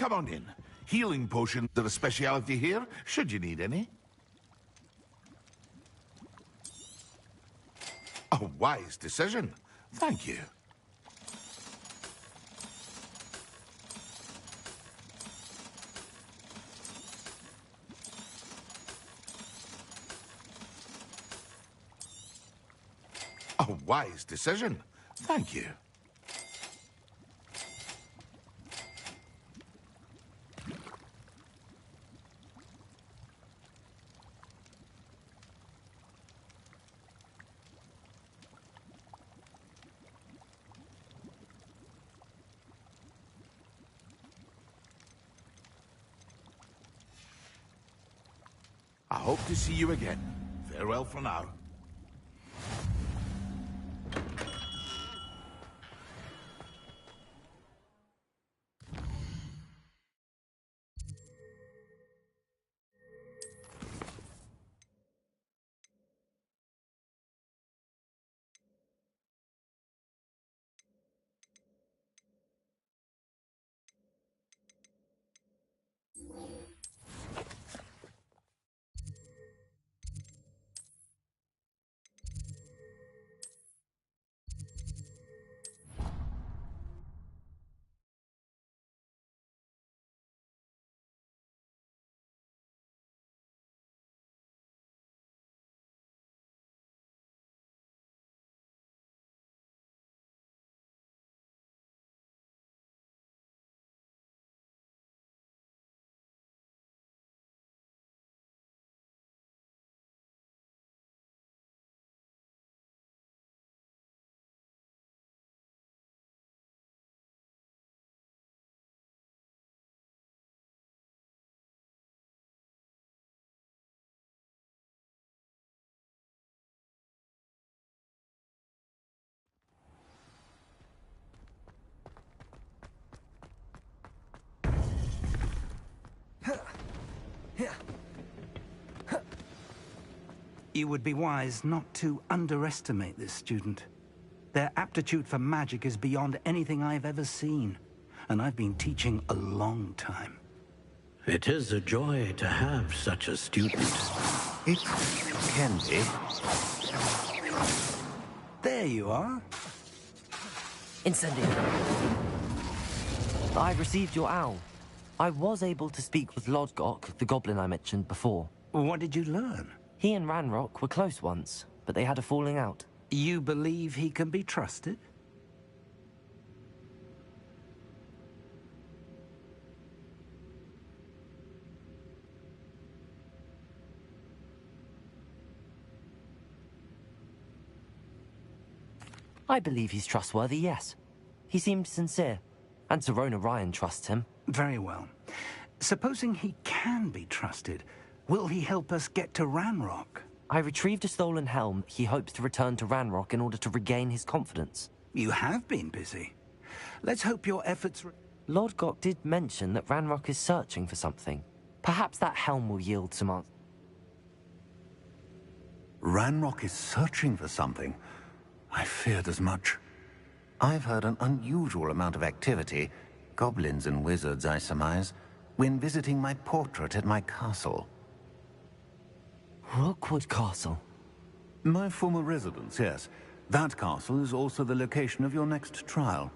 Come on in. Healing potions are a speciality here, should you need any. A wise decision. Thank you. A wise decision. Thank you. I hope to see you again. Farewell for now. You would be wise not to underestimate this student. Their aptitude for magic is beyond anything I've ever seen, and I've been teaching a long time. It is a joy to have such a student. It can be. There you are. Incendio. I received your owl. I was able to speak with Lodgok, the goblin I mentioned before. What did you learn? He and Ranrock were close once, but they had a falling out. You believe he can be trusted? I believe he's trustworthy, yes. He seemed sincere, and Serona Ryan trusts him. Very well. Supposing he can be trusted, will he help us get to Ranrock? I retrieved a stolen helm he hopes to return to Ranrock in order to regain his confidence. You have been busy. Let's hope your efforts... Lodgok did mention that Ranrock is searching for something. Perhaps that helm will yield some answers. Ranrock is searching for something. I feared as much. I've heard an unusual amount of activity, goblins and wizards, I surmise, when visiting my portrait at my castle. Rookwood Castle? My former residence, yes. That castle is also the location of your next trial.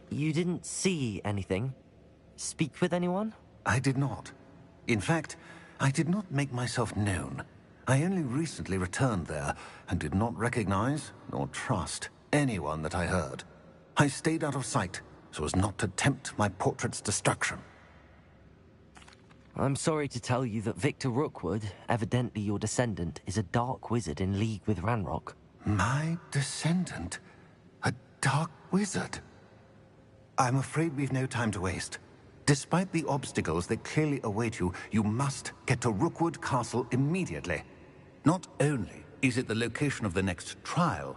You didn't see anything? Speak with anyone? I did not. In fact, I did not make myself known. I only recently returned there and did not recognize nor trust anyone that I heard. I stayed out of sight so as not to tempt my portrait's destruction. I'm sorry to tell you that Victor Rookwood, evidently your descendant, is a dark wizard in league with Ranrock. My descendant? A dark wizard? I'm afraid we've no time to waste. Despite the obstacles that clearly await you, you must get to Rookwood Castle immediately. Not only is it the location of the next trial,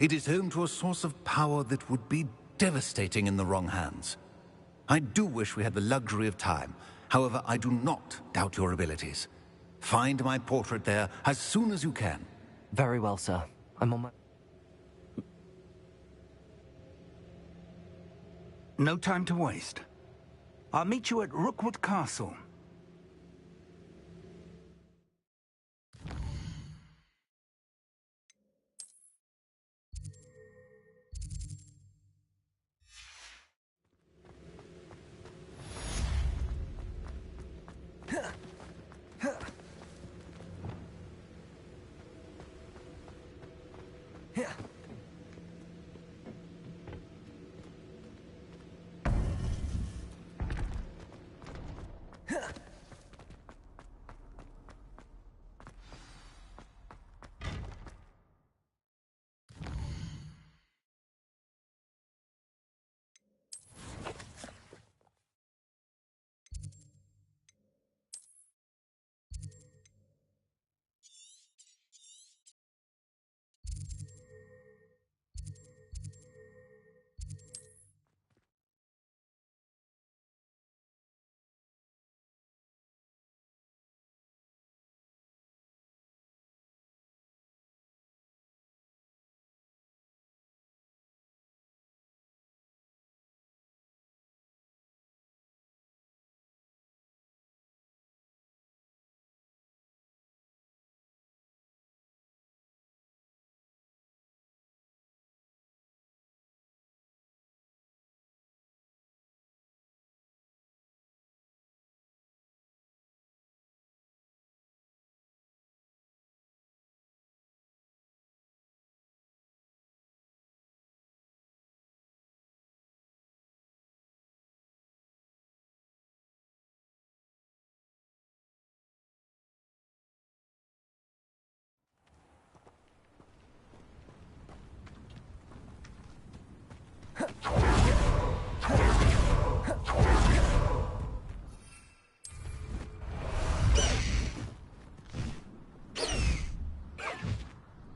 it is home to a source of power that would be devastating in the wrong hands. I do wish we had the luxury of time. However, I do not doubt your abilities. Find my portrait there as soon as you can. Very well, sir. I'm on my... No time to waste. I'll meet you at Rookwood Castle.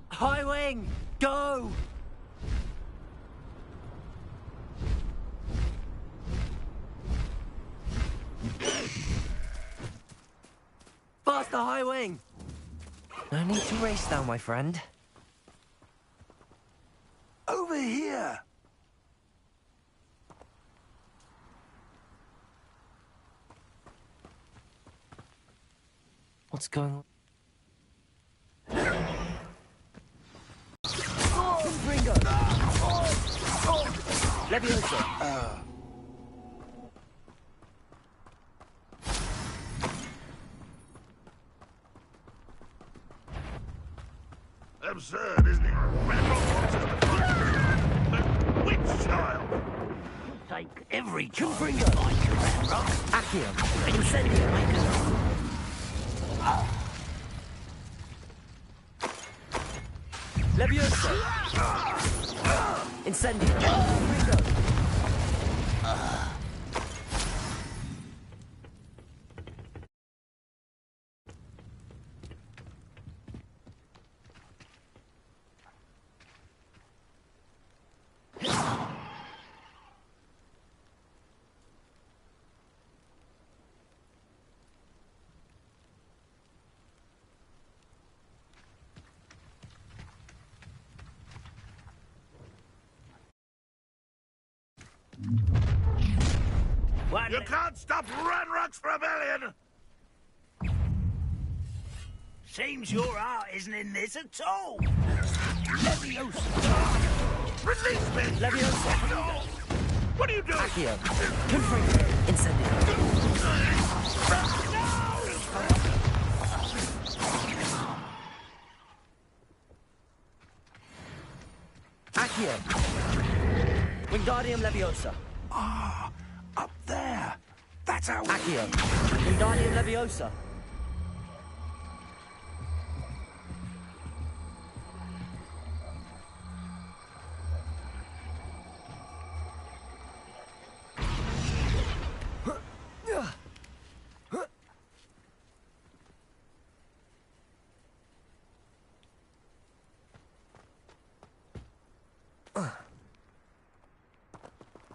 High Wing! Go! Faster, High Wing! No need to race now, my friend. Over here! What's going on? Ringo! Leviosa! Absurd, isn't it? Ranrock wants us to fight the witch child. Take every chance like you, Ranrock. Accio! Incendio! Leviosa! Incendio! Ringo! You can't stop Ranrock's rebellion! Seems your heart isn't in this at all. Leviosa! Release me! Leviosa! No! What are you doing? Accio! Confringo! Incendio! Accio! Wingardium Leviosa! Ah, up there. That's our... Accio! Wingardium Leviosa!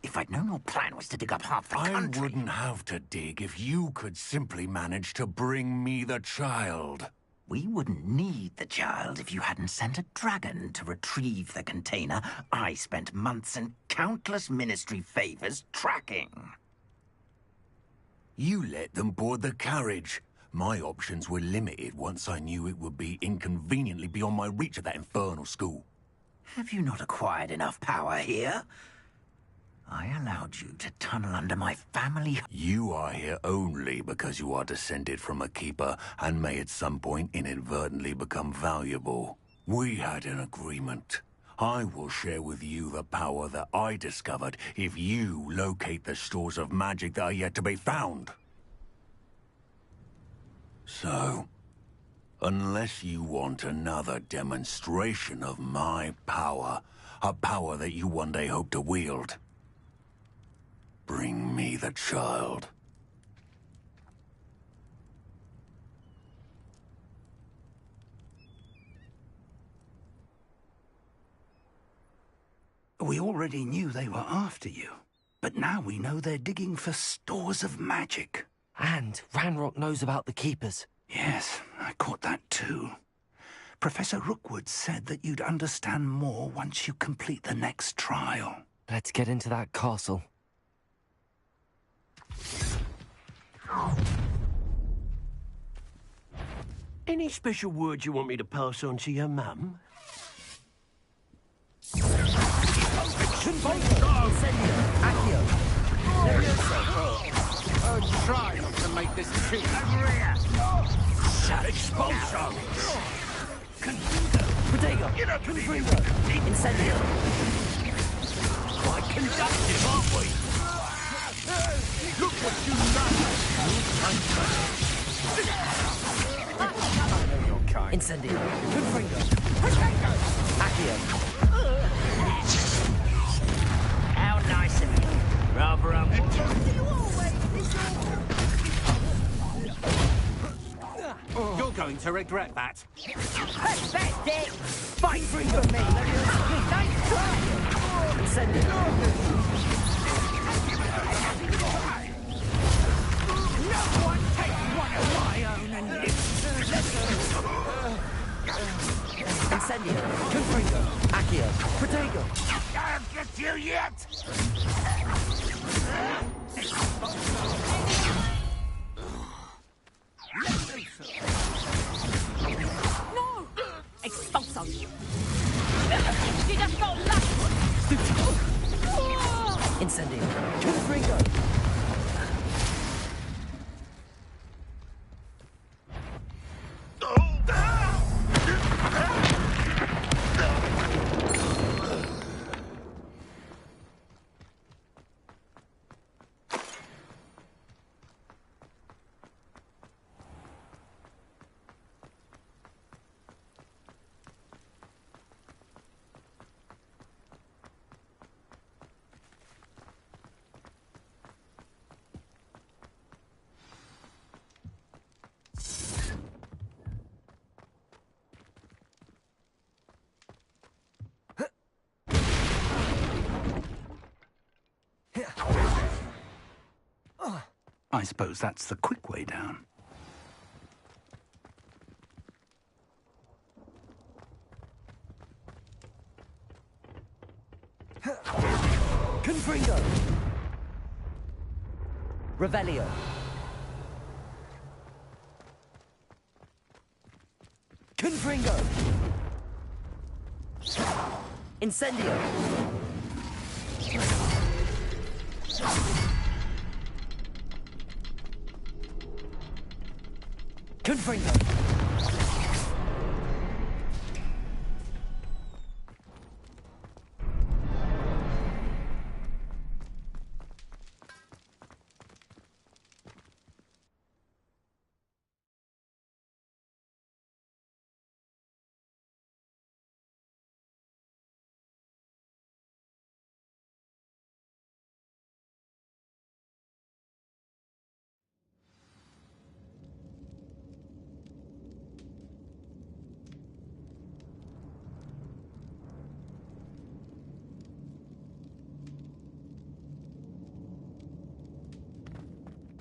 If I'd Our plan was to dig up half the I country. wouldn't have to dig if you could simply manage to bring me the child. We wouldn't need the child if you hadn't sent a dragon to retrieve the container I spent months and countless ministry favors tracking. You let them board the carriage. My options were limited once I knew it would be inconveniently beyond my reach at that infernal school. Have you not acquired enough power here? I allowed you to tunnel under my family. You are here only because you are descended from a keeper and may at some point inadvertently become valuable. We had an agreement. I will share with you the power that I discovered if you locate the stores of magic that are yet to be found. So, unless you want another demonstration of my power, a power that you one day hope to wield, bring me the child. We already knew they were after you, but now we know they're digging for stores of magic. And Ranrock knows about the Keepers. Yes, I caught that too. Professor Rookwood said that you'd understand more once you complete the next trial. Let's get into that castle. Any special words you want me to pass on to your mum? Try not to make this cheap. Expulsion! Protego! Incendio! Quite conductive, aren't we? Look what you've done! Incendio! Accio! How nice of you. Rather You're going to regret that. pathetic. Fight for me! Nice try. Incendio! No one takes one of my own and lives. Incendio! Confringo! Accio! Protego! I'll get you yet. No! Expulso! You just got lucky! Incendio! Confringo! I suppose that's the quick way down. Confringo! Revelio! Confringo! Incendio! Confringo!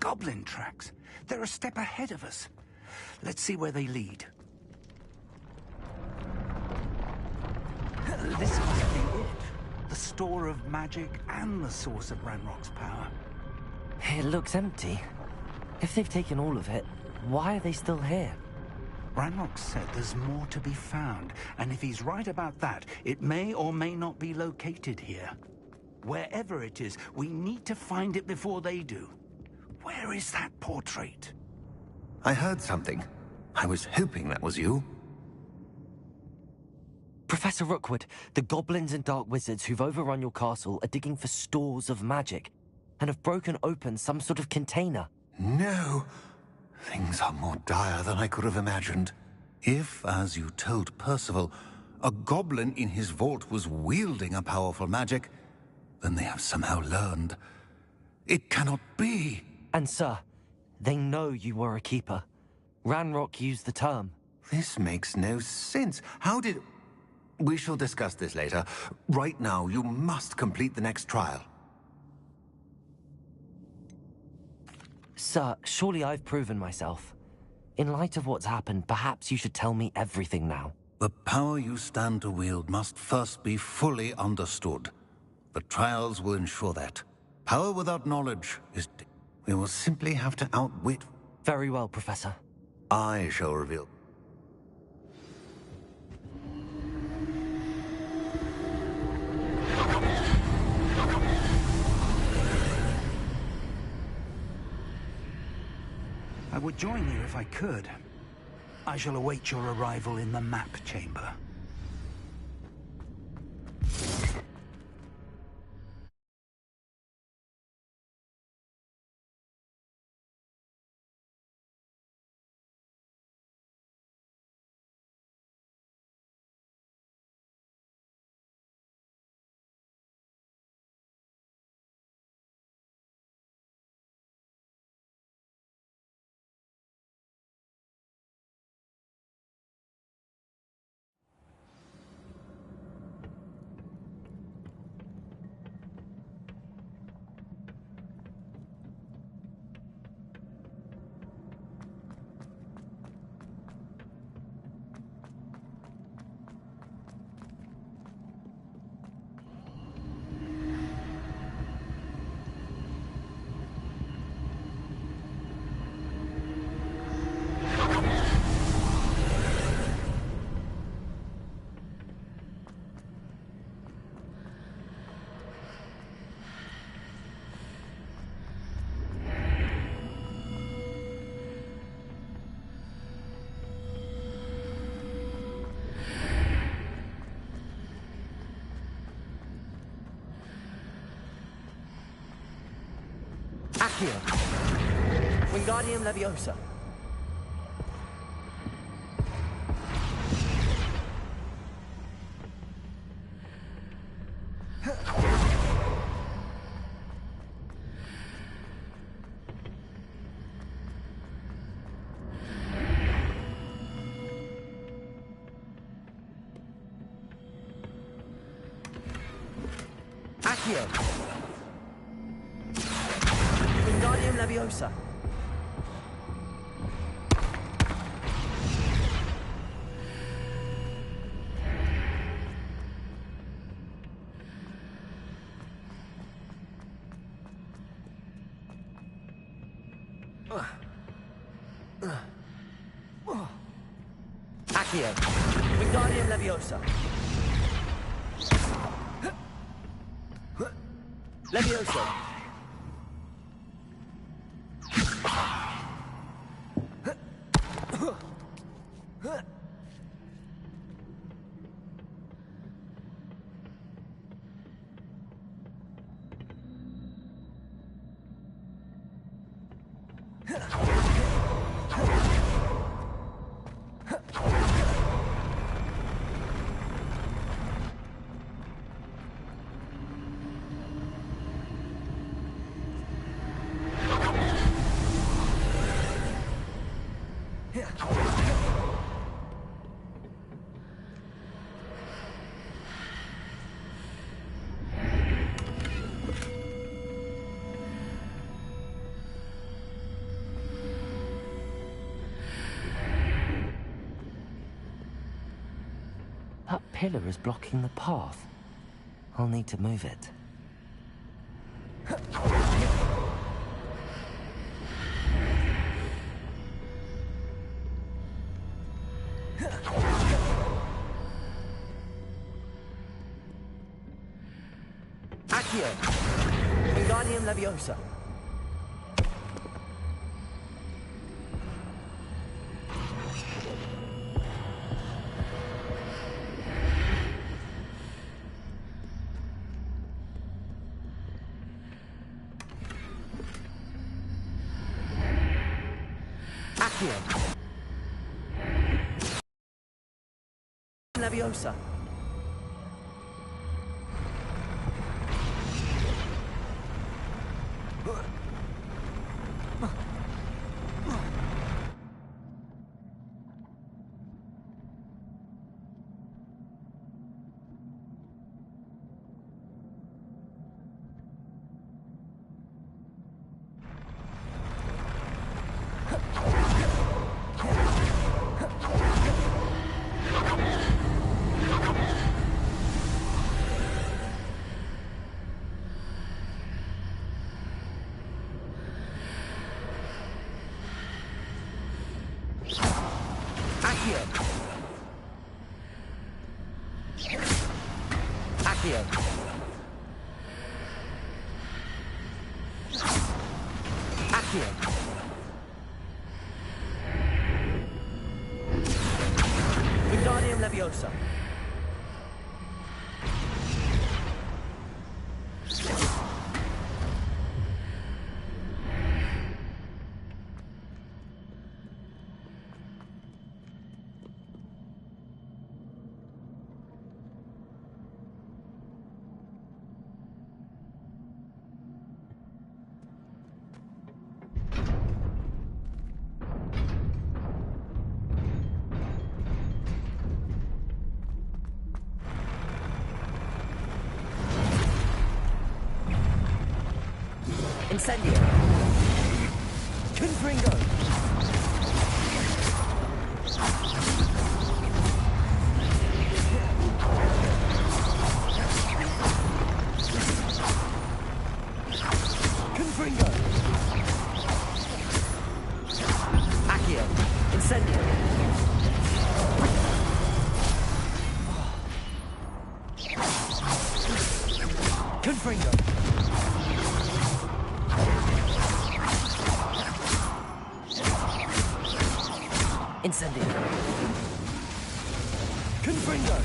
goblin tracks. They're a step ahead of us. Let's see where they lead. This must be it. The store of magic and the source of Ranrock's power. It looks empty. If they've taken all of it, why are they still here? Ranrock said there's more to be found, and if he's right about that, it may or may not be located here. Wherever it is, we need to find it before they do. Where is that portrait? I heard something. I was hoping that was you. Professor Rookwood, the goblins and dark wizards who've overrun your castle are digging for stores of magic and have broken open some sort of container. No. Things are more dire than I could have imagined. If, as you told Percival, a goblin in his vault was wielding a powerful magic, then they have somehow learned. It cannot be. And sir, they know you were a keeper. Ranrock used the term. This makes no sense. How did... We shall discuss this later. Right now, you must complete the next trial. Sir, surely I've proven myself. In light of what's happened, perhaps you should tell me everything now. The power you stand to wield must first be fully understood. The trials will ensure that. Power without knowledge is... We will simply have to outwit... Very well, Professor. I shall reveal... I would join you if I could. I shall await your arrival in the map chamber. Accio. Wingardium Leviosa. Accio. Wingardium Leviosa. Accio. Wingardium Leviosa. Leviosa. That pillar is blocking the path. I'll need to move it. Accio! Wingardium Leviosa! Accio! Leviosa! Accio! Accio! Wingardium Leviosa! Incendio! Confringo! Confringo! Accio! Incendio! Confringo! Incendio! Confringo!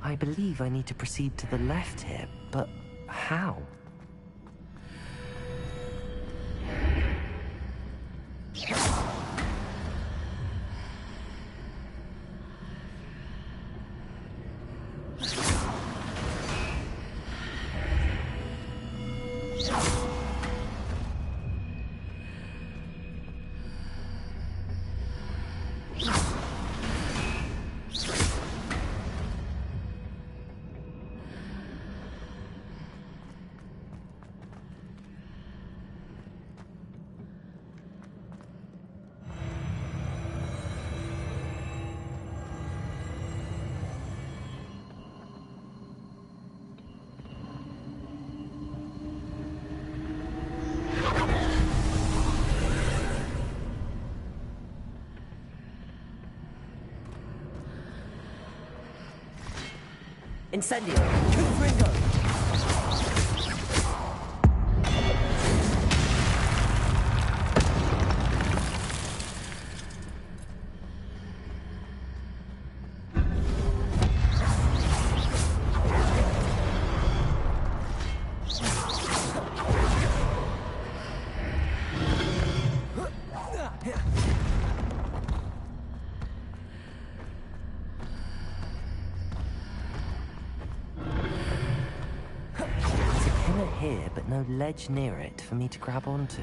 I believe I need to proceed to the left here, but how? Incendio! Confringo! pillar here, but no ledge near it for me to grab onto.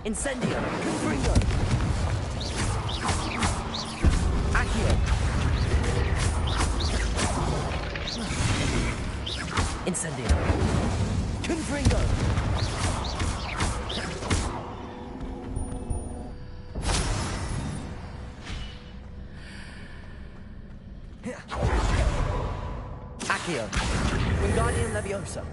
Incendio! Confringo! Accio! Incendio! Confringo! Accio! Wingardium Leviosa!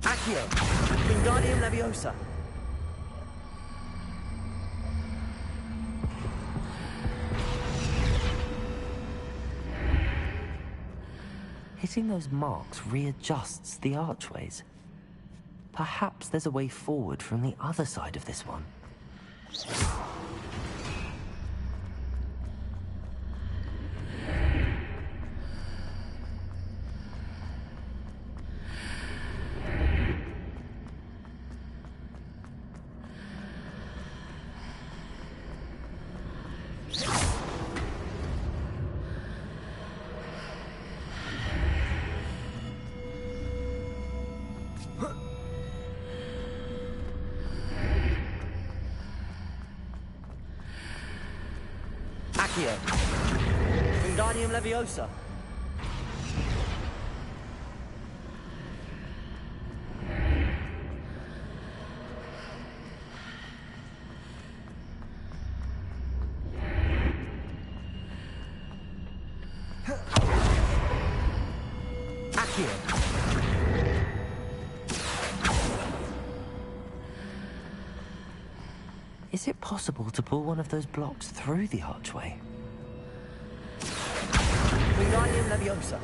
Accio! Wingardium Leviosa! Hitting those marks readjusts the archways. Perhaps there's a way forward from the other side of this one. Accio! Wingardium Leviosa! Accio! Is it possible to pull one of those blocks through the archway? Wingardium Leviosa!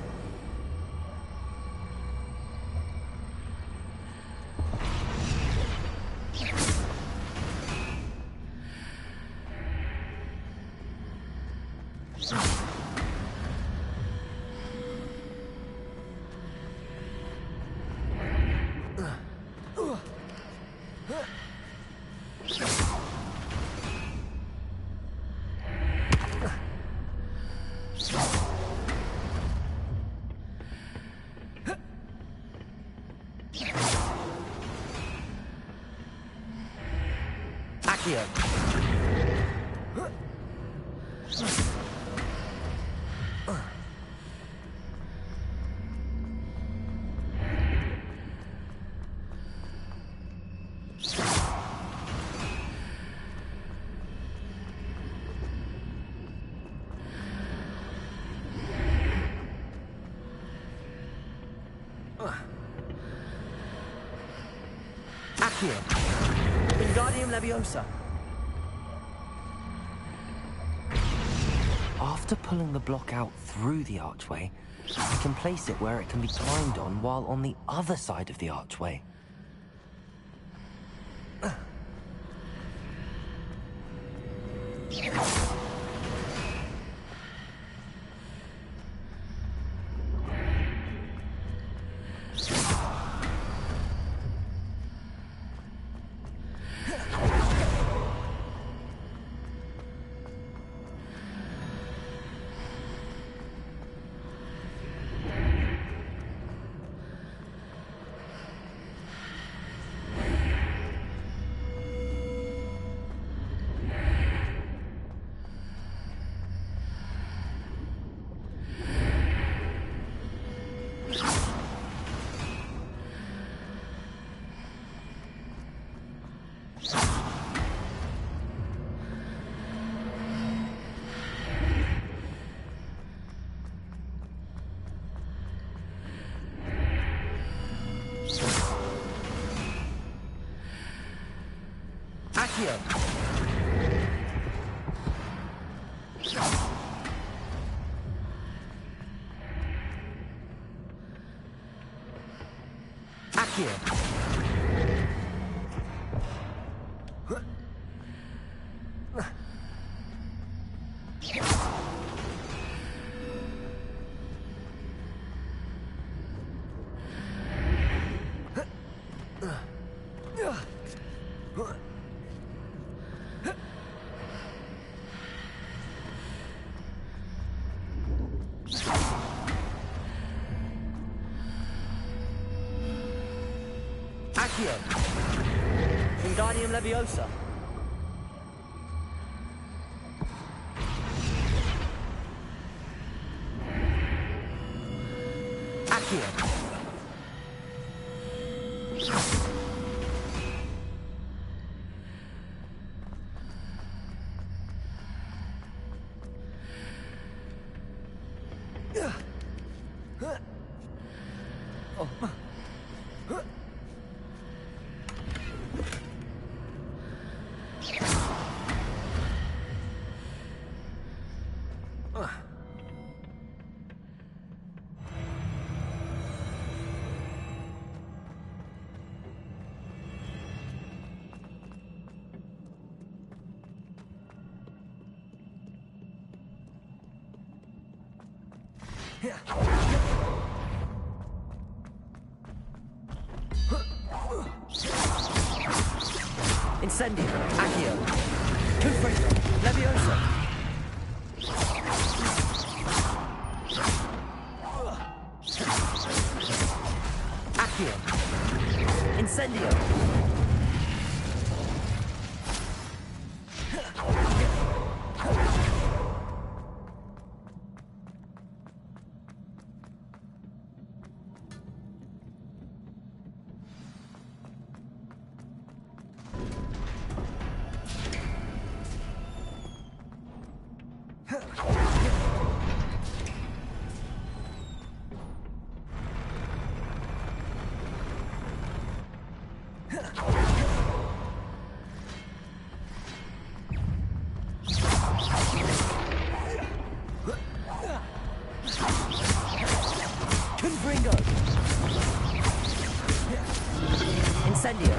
Accio! Accio! Wingardium Leviosa! After pulling the block out through the archway, I can place it where it can be climbed on while on the other side of the archway. Accio. Accio. Accio. Wingardium Leviosa. Accio. Incendio. Accio. Confringo. Leviosa. Accio. Incendio. Confringo. Incendio.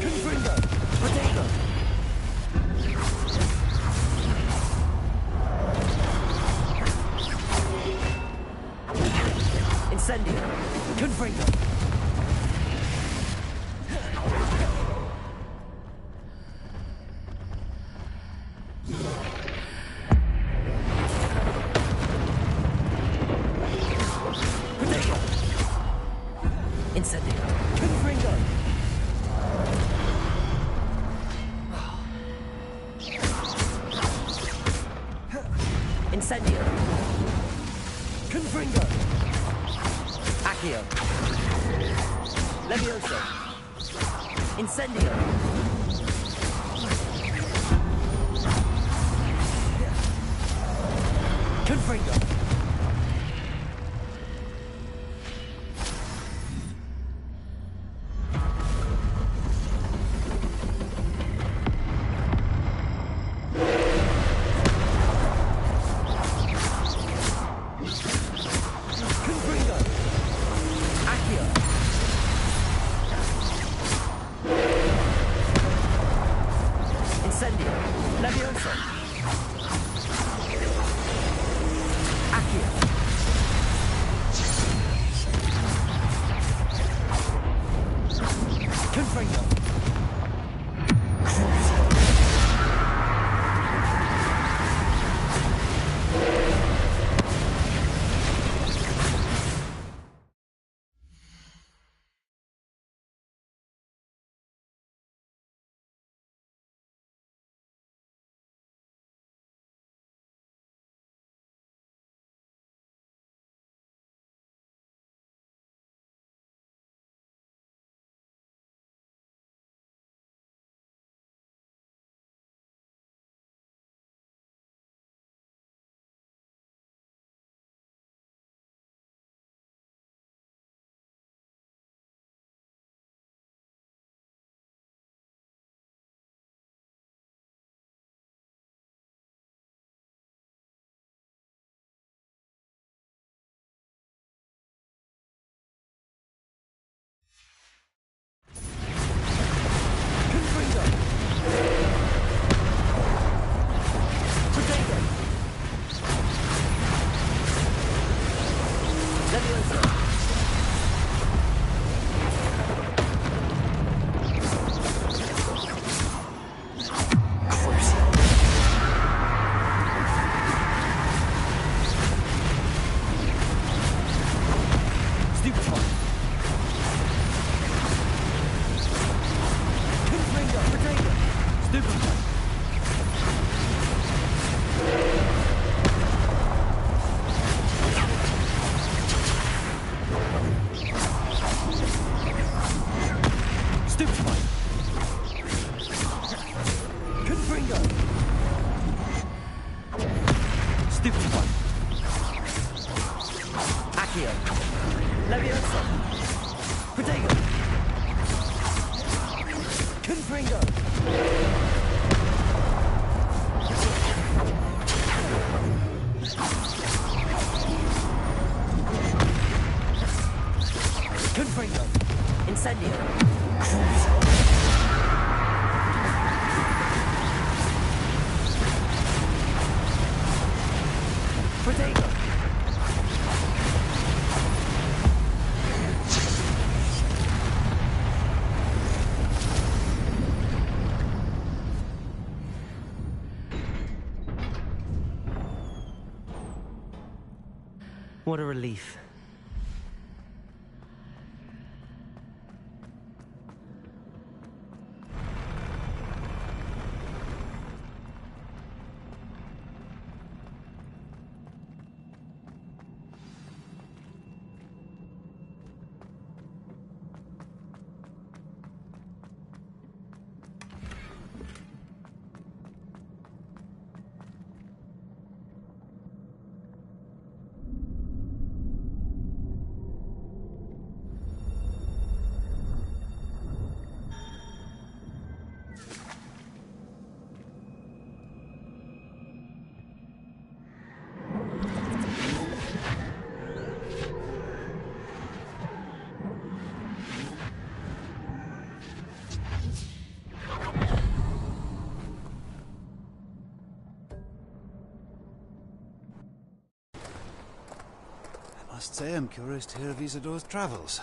Confringo. Protego. Incendio. Confringo. Protego. Incendio. Confringo. Incendio. Confringo. Accio. Levioso. Incendio. Confringo. Confringo. Accio. Incendio. Levioso. Accio. Confringo. Confringo! Stupid one! Accio! Leviosa! Protego! Confringo! Confringo! Incendio! Protego! What a relief. I must say I'm curious to hear of Isidore's travels.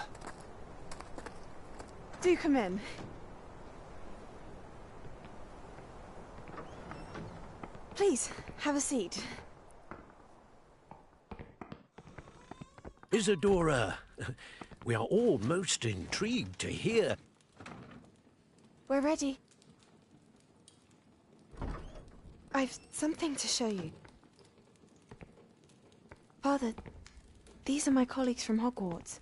Do come in. Please, have a seat. Isadora, we are all most intrigued to hear. We're ready. I've something to show you. Father, these are my colleagues from Hogwarts.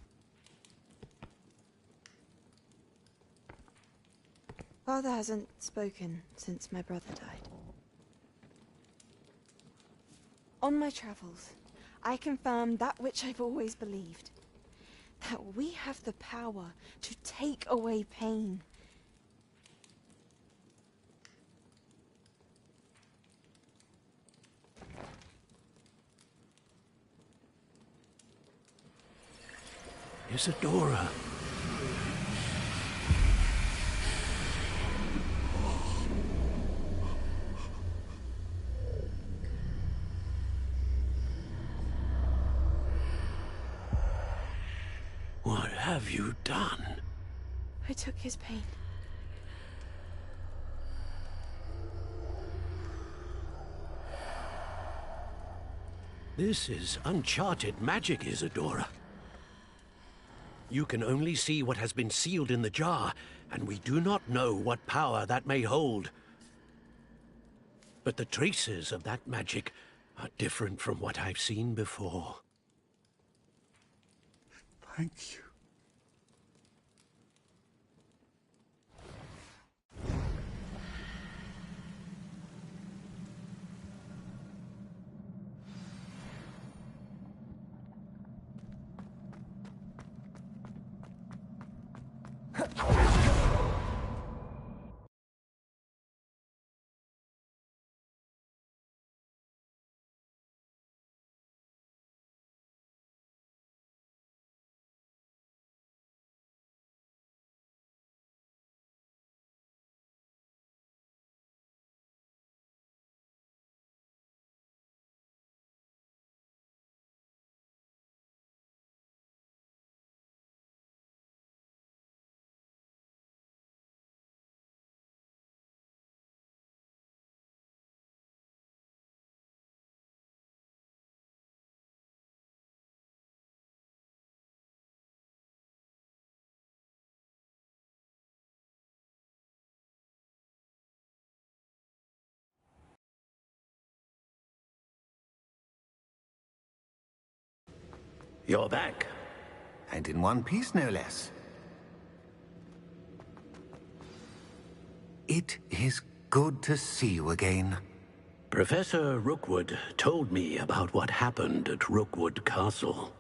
Father hasn't spoken since my brother died. On my travels, I confirmed that which I've always believed. That we have the power to take away pain. Isadora. What have you done? I took his pain. This is uncharted magic, Isadora. You can only see what has been sealed in the jar, and we do not know what power that may hold. But the traces of that magic are different from what I've seen before. Thank you. You're back. And in one piece, no less. It is Good to see you again. Professor Rookwood told me about what happened at Rookwood Castle.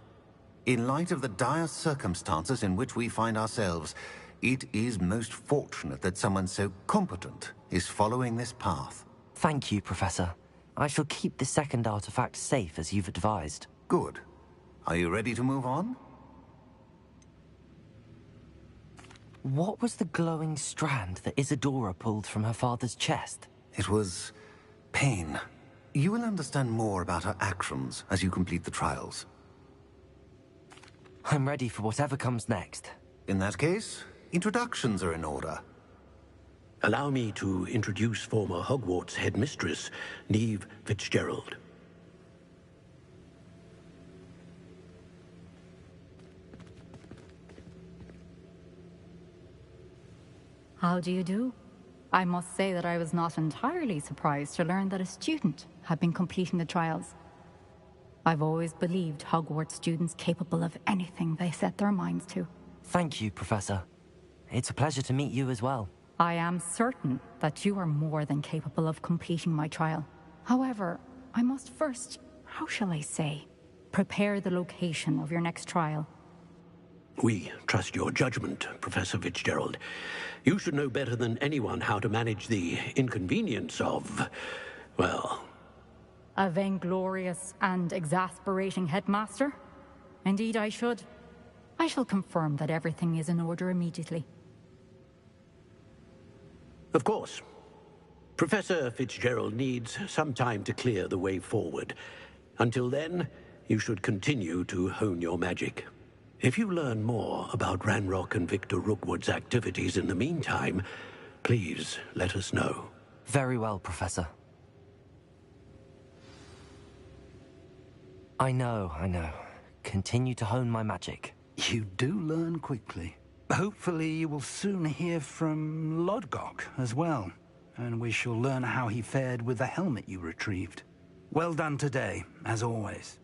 In light of the dire circumstances in which we find ourselves, it is most fortunate that someone so competent is following this path. Thank you, Professor. I shall keep the second artifact safe as you've advised. Good. Are you ready to move on? What was the glowing strand that Isadora pulled from her father's chest? It was pain. You will understand more about her actions as you complete the trials. I'm ready for whatever comes next. In that case, introductions are in order. Allow me to introduce former Hogwarts headmistress, Neve Fitzgerald. How do you do? I must say that I was not entirely surprised to learn that a student had been completing the trials. I've always believed Hogwarts students capable of anything they set their minds to. Thank you, Professor. It's a pleasure to meet you as well. I am certain that you are more than capable of completing my trial. However, I must first, how shall I say, prepare the location of your next trial. We trust your judgment, Professor Fitzgerald. You should know better than anyone how to manage the inconvenience of, well... A vainglorious and exasperating headmaster? Indeed I should. I shall confirm that everything is in order immediately. Of course. Professor Fitzgerald needs some time to clear the way forward. Until then, you should continue to hone your magic. If you learn more about Ranrock and Victor Rookwood's activities in the meantime, please let us know. Very well, Professor. I know. Continue to hone my magic. You do learn quickly. Hopefully you will soon hear from Lodgok as well, and we shall learn how he fared with the helmet you retrieved. Well done today, as always.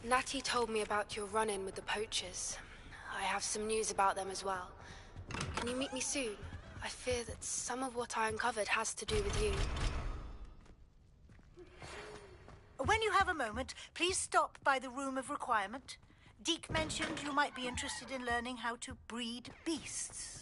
Natty told me about your run-in with the poachers. I have some news about them as well. Can you meet me soon? I fear that some of what I uncovered has to do with you. When you have a moment, please stop by the Room of Requirement. Deke mentioned you might be interested in learning how to breed beasts.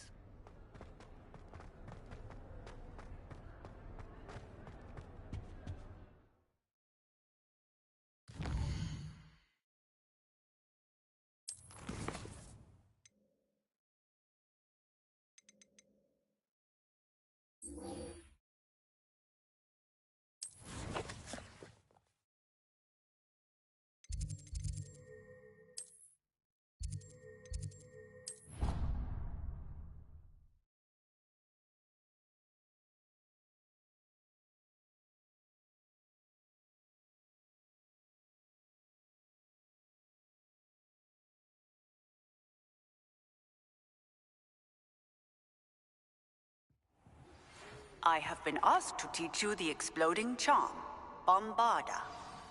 I have been asked to teach you the exploding charm, Bombarda.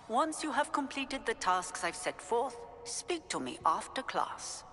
Once you have completed the tasks I've set forth, speak to me after class.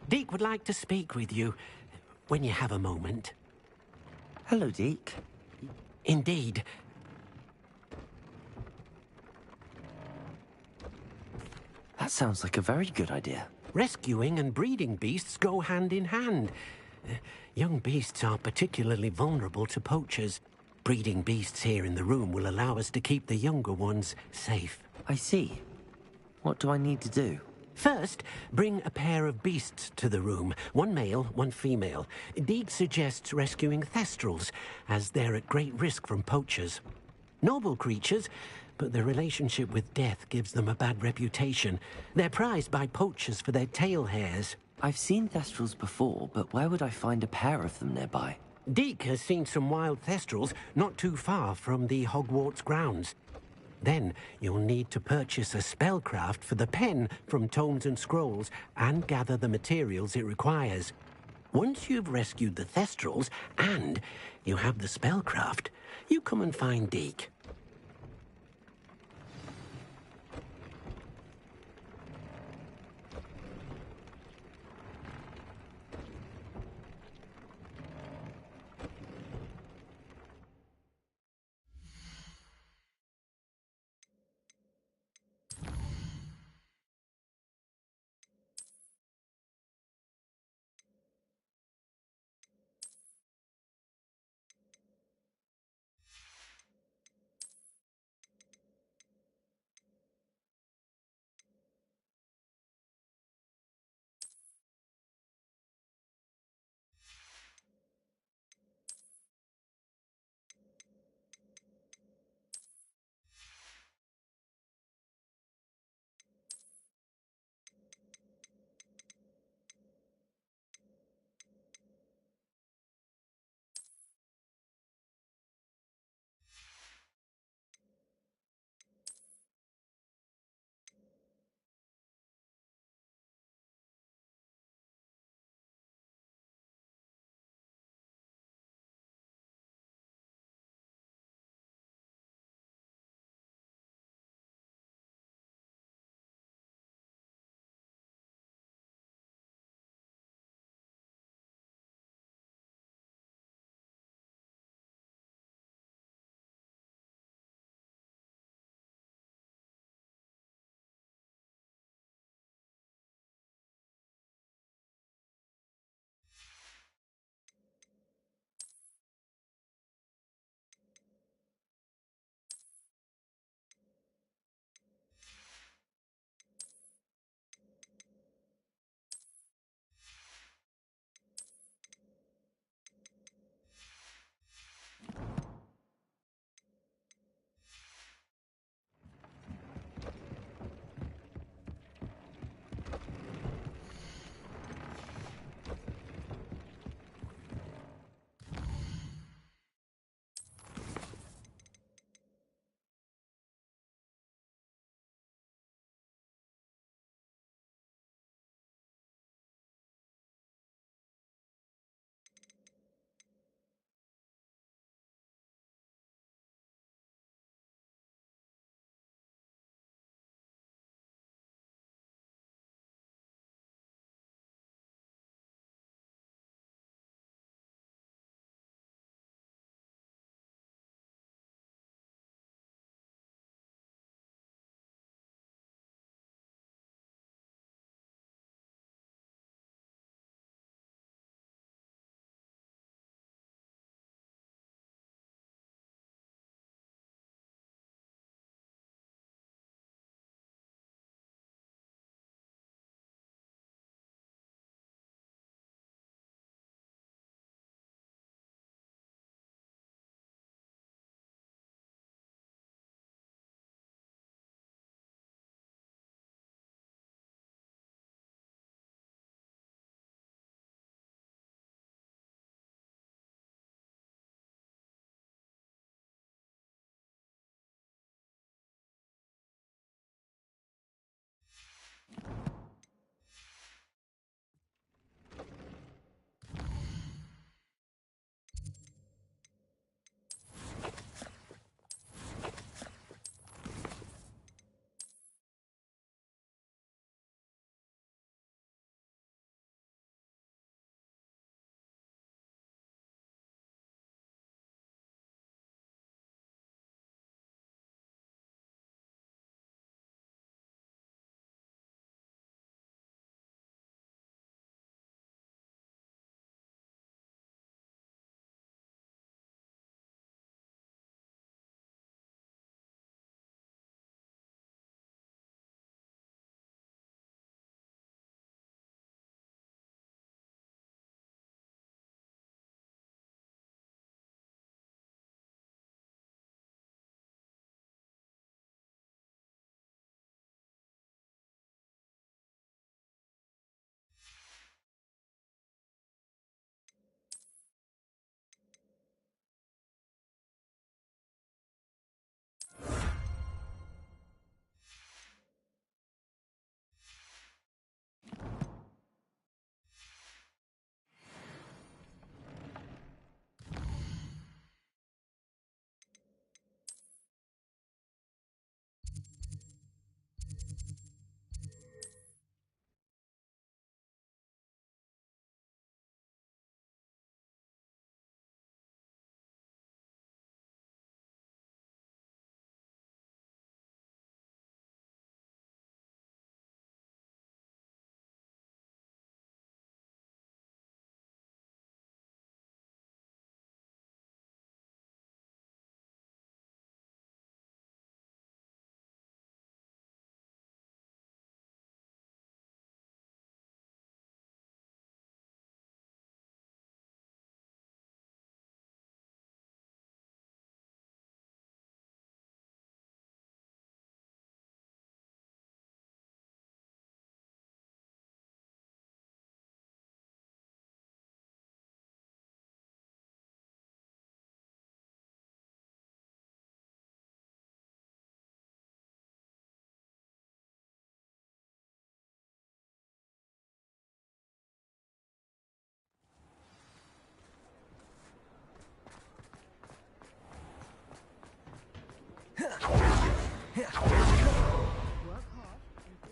Deke would like to speak with you, when you have a moment. Hello, Deke. Indeed. That sounds like a very good idea. Rescuing and breeding beasts go hand in hand. Young beasts are particularly vulnerable to poachers. Breeding beasts here in the room will allow us to keep the younger ones safe. I see. What do I need to do? First, bring a pair of beasts to the room. One male, one female. Deke suggests rescuing thestrals, as they're at great risk from poachers. Noble creatures, but their relationship with death gives them a bad reputation. They're prized by poachers for their tail hairs. I've seen thestrals before, but where would I find a pair of them nearby? Deke has seen some wild thestrals not too far from the Hogwarts grounds. Then you'll need to purchase a spellcraft for the pen from Tomes and Scrolls and gather the materials it requires. Once you've rescued the thestrals and you have the spellcraft, you come and find Deke.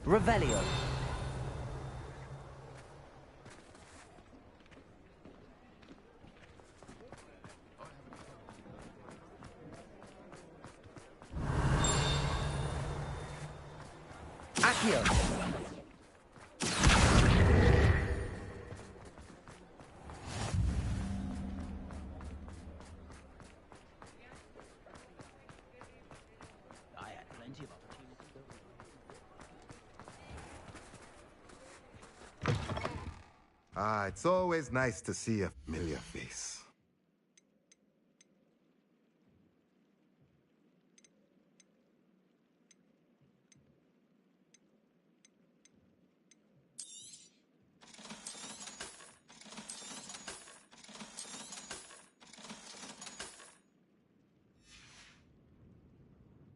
Revelio. Accio. I had plenty of opportunity. Ah, it's always nice to see a familiar face.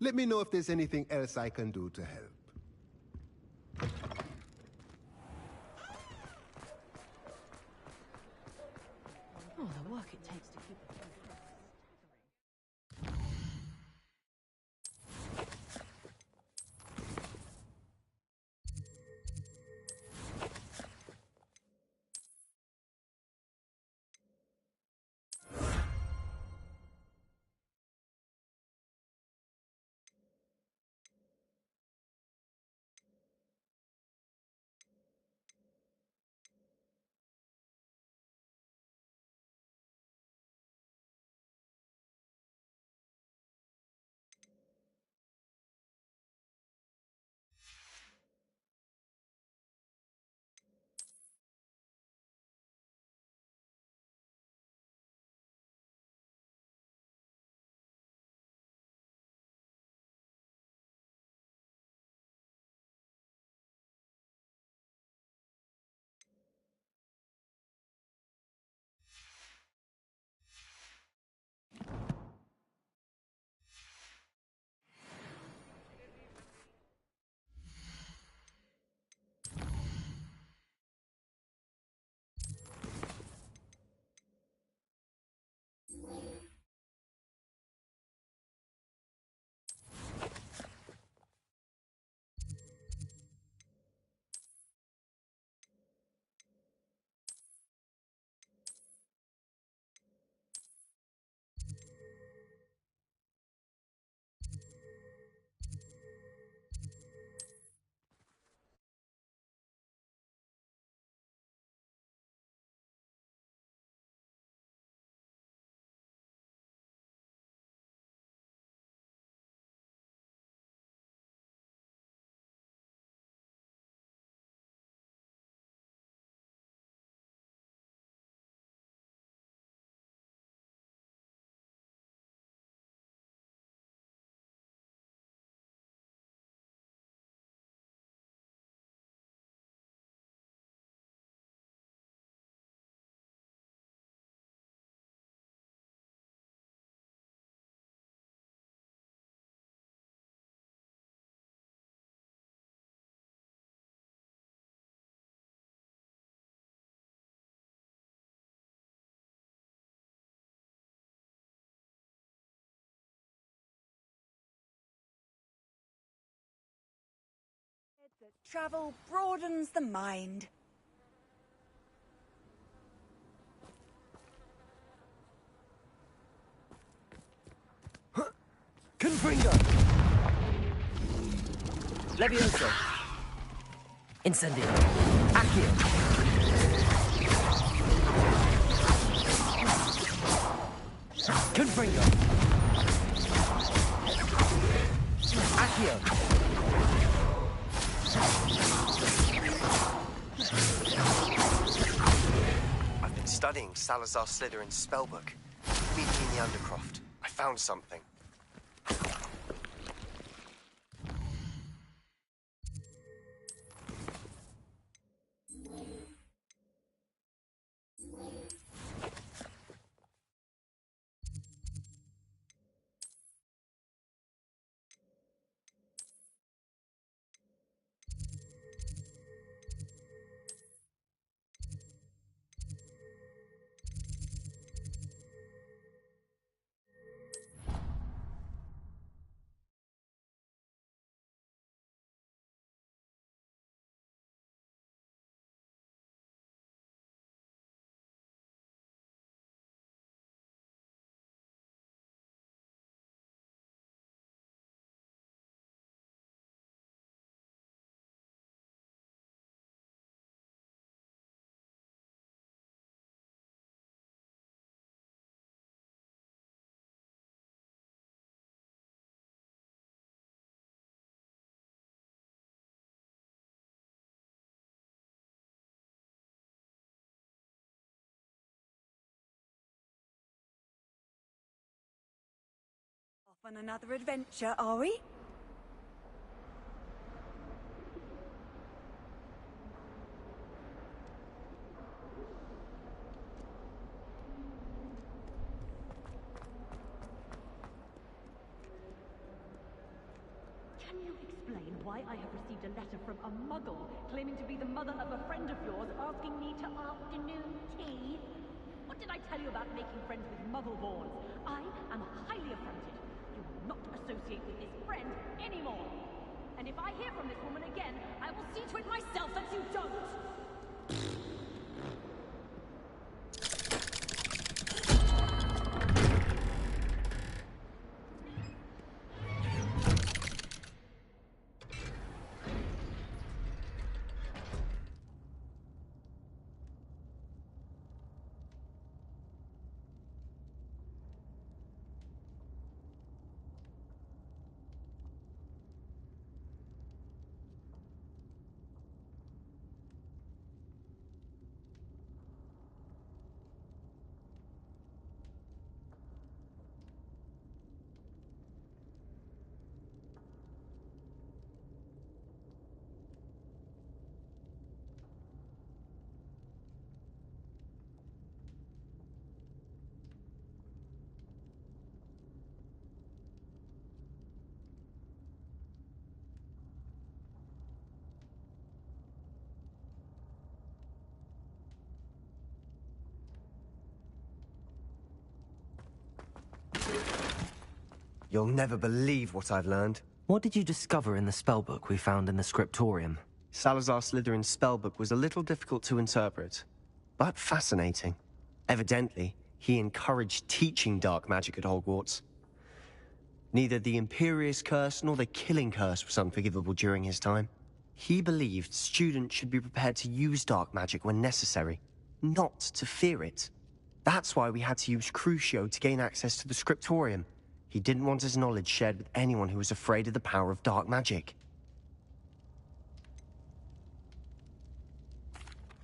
Let me know if there's anything else I can do to help. Oh, the work it takes to keep it. That travel broadens the mind. Confringo. Levioso. Incendio. Accio. Confringo. Accio. I've been studying Salazar Slytherin's spellbook. Meet me in the Undercroft. I found something. On another adventure, are we? Can you explain why I have received a letter from a muggle claiming to be the mother of a friend of yours asking me to afternoon tea? What did I tell you about making friends with muggle-borns? I am highly affronted. You will not associate with this friend anymore. And if I hear from this woman again, I will see to it myself that you don't! You'll never believe what I've learned. What did you discover in the spellbook we found in the scriptorium? Salazar Slytherin's spellbook was a little difficult to interpret, but fascinating. Evidently, he encouraged teaching dark magic at Hogwarts. Neither the Imperious Curse nor the Killing Curse was unforgivable during his time. He believed students should be prepared to use dark magic when necessary, not to fear it. That's why we had to use Crucio to gain access to the scriptorium. He didn't want his knowledge shared with anyone who was afraid of the power of dark magic.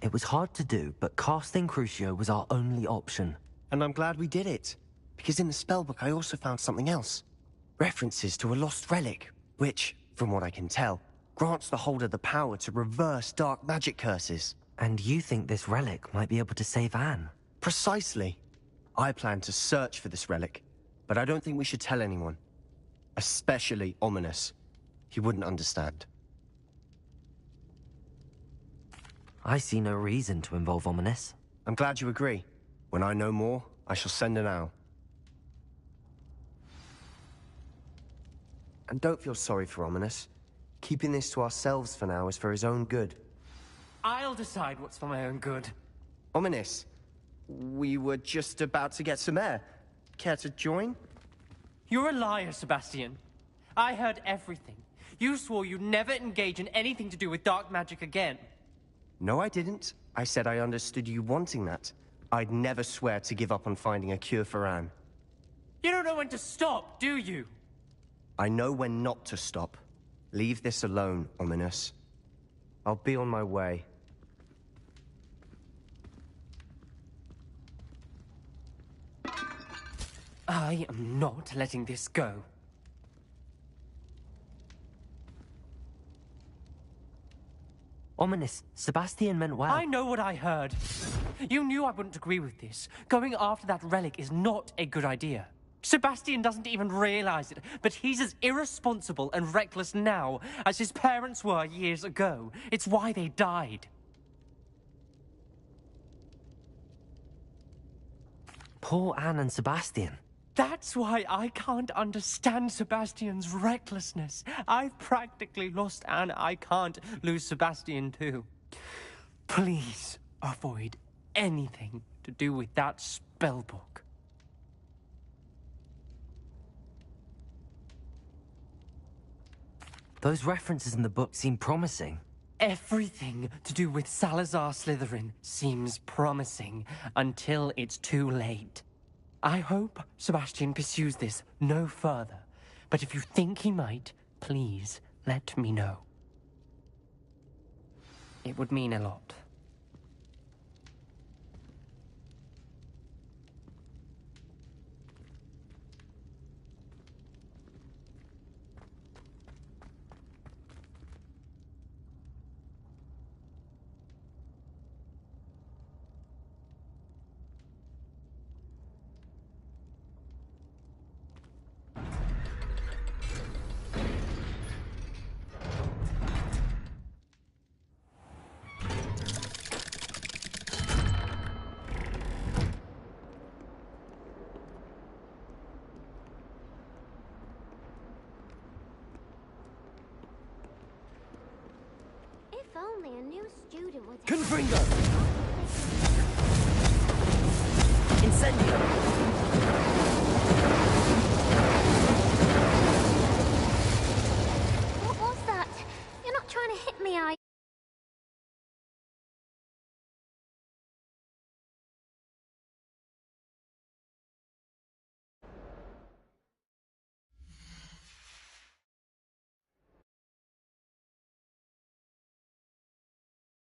It was hard to do, but casting Crucio was our only option. And I'm glad we did it, because in the spellbook I also found something else. References to a lost relic, which, from what I can tell, grants the holder the power to reverse dark magic curses. And you think this relic might be able to save Anne? Precisely. I plan to search for this relic, but I don't think we should tell anyone. Especially Ominous. He wouldn't understand. I see no reason to involve Ominous. I'm glad you agree. When I know more, I shall send an owl. And don't feel sorry for Ominous. Keeping this to ourselves for now is for his own good. I'll decide what's for my own good. Ominous, we were just about to get some air. Care to join? You're a liar, Sebastian. I heard everything. You swore you'd never engage in anything to do with dark magic again. No, I didn't. I said I understood you wanting that. I'd never swear to give up on finding a cure for Anne. You don't know when to stop, do you? I know when not to stop. Leave this alone, Ominous. I'll be on my way. I am not letting this go. Ominous, Sebastian meant well. I know what I heard. You knew I wouldn't agree with this. Going after that relic is not a good idea. Sebastian doesn't even realize it, but he's as irresponsible and reckless now as his parents were years ago. It's why they died. Poor Anne and Sebastian. That's why I can't understand Sebastian's recklessness. I've practically lost Anne. I can't lose Sebastian too. Please avoid anything to do with that spellbook. Those references in the book seem promising. Everything to do with Salazar Slytherin seems promising until it's too late. I hope Sebastian pursues this no further, but if you think he might, please let me know. It would mean a lot. new student was... Confringo! Incendio! What was that? You're not trying to hit me, are you?